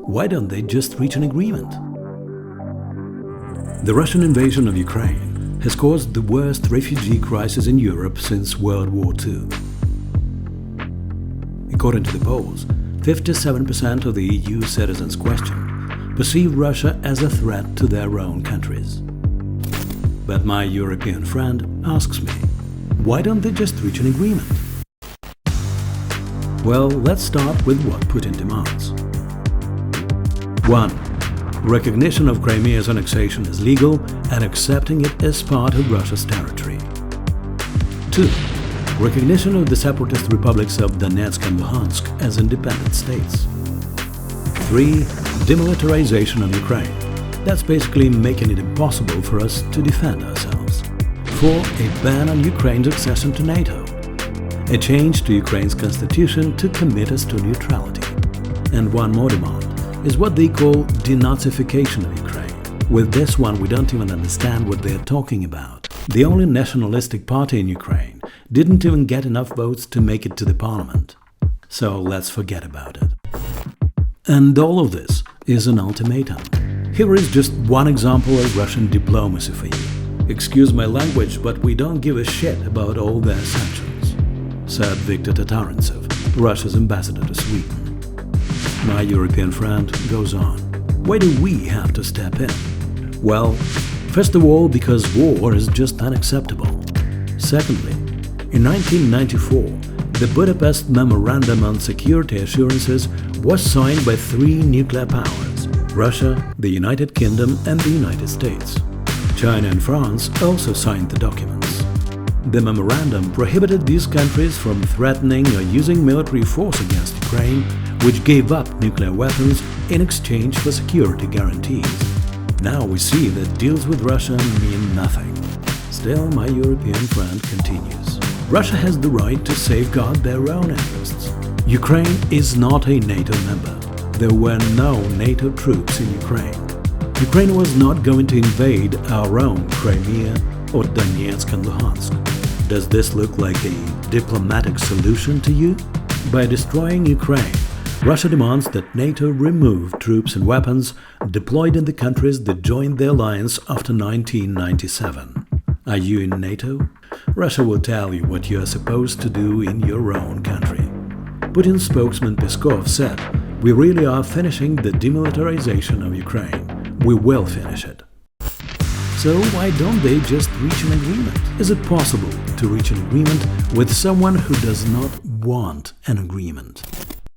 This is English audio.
Why don't they just reach an agreement? The Russian invasion of Ukraine has caused the worst refugee crisis in Europe since World War II. According to the polls, 57% of the EU citizens questioned perceive Russia as a threat to their own countries. But my European friend asks me, why don't they just reach an agreement? Well, let's start with what Putin demands. 1. Recognition of Crimea's annexation as legal and accepting it as part of Russia's territory. 2. Recognition of the separatist republics of Donetsk and Luhansk as independent states. 3. Demilitarization of Ukraine. That's basically making it impossible for us to defend ourselves. 4. A ban on Ukraine's accession to NATO. A change to Ukraine's constitution to commit us to neutrality. And one more demand is what they call denazification of Ukraine. With this one, we don't even understand what they're talking about. The only nationalistic party in Ukraine didn't even get enough votes to make it to the parliament. So let's forget about it. And all of this is an ultimatum. Here is just one example of Russian diplomacy for you. Excuse my language, but we don't give a shit about all their sanctions, said Viktor Tatarintsev, Russia's ambassador to Sweden. My European friend goes on. Why do we have to step in? Well, first of all, because war is just unacceptable. Secondly, in 1994, the Budapest Memorandum on Security Assurances was signed by 3 nuclear powers: Russia, the United Kingdom, and the United States. China and France also signed the documents. The memorandum prohibited these countries from threatening or using military force against Ukraine, which gave up nuclear weapons in exchange for security guarantees. Now we see that deals with Russia mean nothing. Still, my European friend continues. Russia has the right to safeguard their own interests. Ukraine is not a NATO member. There were no NATO troops in Ukraine. Ukraine was not going to invade our own Crimea or Donetsk and Luhansk. Does this look like a diplomatic solution to you? By destroying Ukraine, Russia demands that NATO remove troops and weapons deployed in the countries that joined the alliance after 1997. Are you in NATO? Russia will tell you what you are supposed to do in your own country. Putin's spokesman Peskov said, "We really are finishing the demilitarization of Ukraine. We will finish it." So why don't they just reach an agreement? Is it possible to reach an agreement with someone who does not want an agreement?